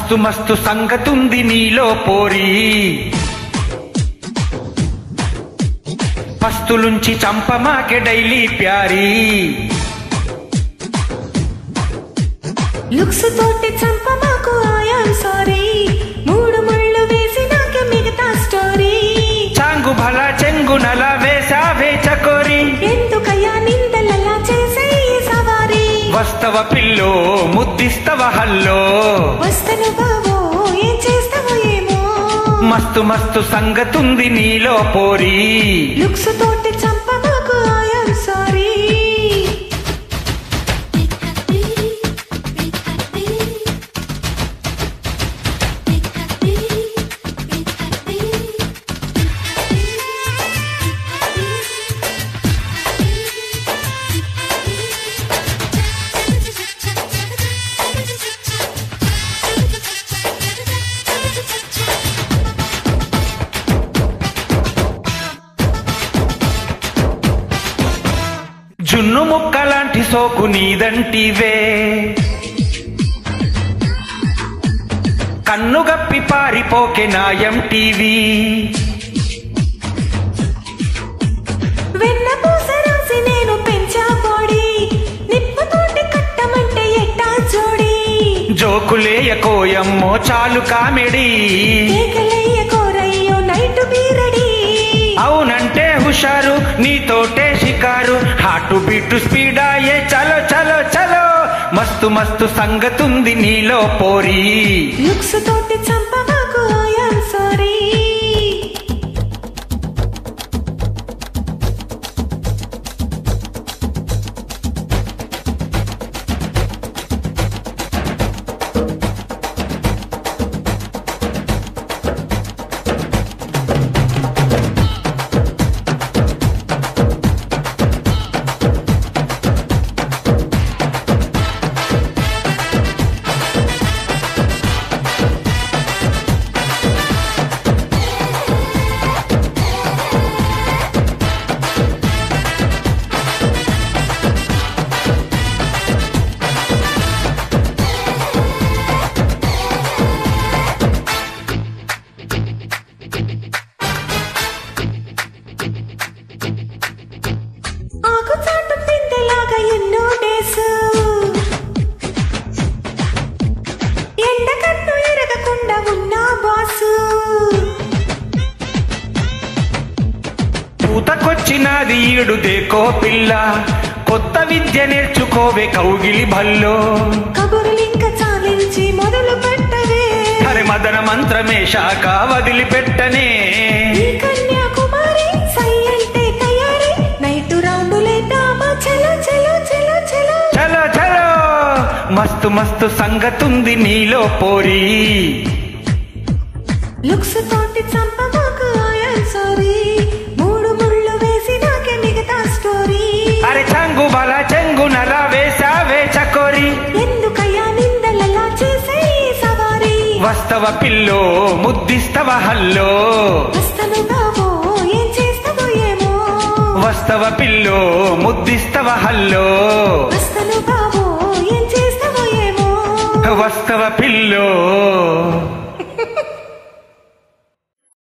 మస్తు మస్తు సంగతుంది నీలో పోరి పస్తులుంచి చంపమాకే డైలీ ప్యారీ లుక్స్ తోటి చంపమాకు ఐయామ్ సారీ మూడు ముళ్ళు వేసినాకే మిగతా స్టోరీ చాంగు భలా చెంగు నలా వేసావే చకోరి ఎందుకయ్యా నిందలలా చేసే ఈ సవారీ వస్తవ పిల్లో ముద్దిస్తవ హల్లో వస్తను బావో ఏం చేస్తావో ఏమో మస్తు మస్తు సంగతుంది నీలో పోరి లుక్స్ తోటి చంపమాకు ఐయామ్ సారీ జున్ను ముక్కలాంటి సోకు నీదంటివే కన్ను గప్పి పారిపోకే నాయం టీవీ వెన్న పూస రాసి నేను పెంచా బాడీ నిప్పుతోటి కట్టమంటే ఎట్టా జోడి జోకులేయ కోయమ్మో చాలు కామెడీ కేకలయ్య కోరయ్యో నైట్ బీరడి అవునంటే హుషారు నీతోటే షికారు హాటు బీటు స్పీడాయే చలో చలో చలో మస్తు మస్తు సంగతుంది నీలో పోరి లుక్స్ తోటి చంపమాకు ఐయామ్ సారీ ఆకుచాటు పిందెలాగా ఎన్నో డేస్ ఎండకన్ను ఎరగకుండా ఉన్నా బాసు పూతకొచ్చినది ఈడు దేకో పిల్ల కొత్త విద్య నేర్చుకోవే కౌగిలి భల్లో కబుర్లింక చాలించి మొదలు పెట్టవే హరి మదన మంత్రమే శాఖ వదిలిపెట్టనే ఈ కన్యాకుమారి సై అంటే తయారీ నైట్ రౌండులేద్దామా చలో చలో చలో చలో చలో చలో మస్తు మస్తు సంగతుంది నీలో పోరి లుక్స్ తోటి చంపమాకు ఐయామ్ సారీ మూడు ముళ్ళు వేసినాకే మిగతా స్టోరీ అరే చాంగు బలా చెంగు నలా వేసావే చకోరి ఎందుకయ్యా నిందలలా చేసే ఈ సవారీ వస్తవ పిల్లో ముద్దిస్తవ హల్లో వస్తను బావో ఏం చేస్తావో ఏమో వస్తవ పిల్లో ముద్దిస్తవ హల్లో వస్తను బావో ఏం చేస్తావో ఏమో వస్తవ పిల్లో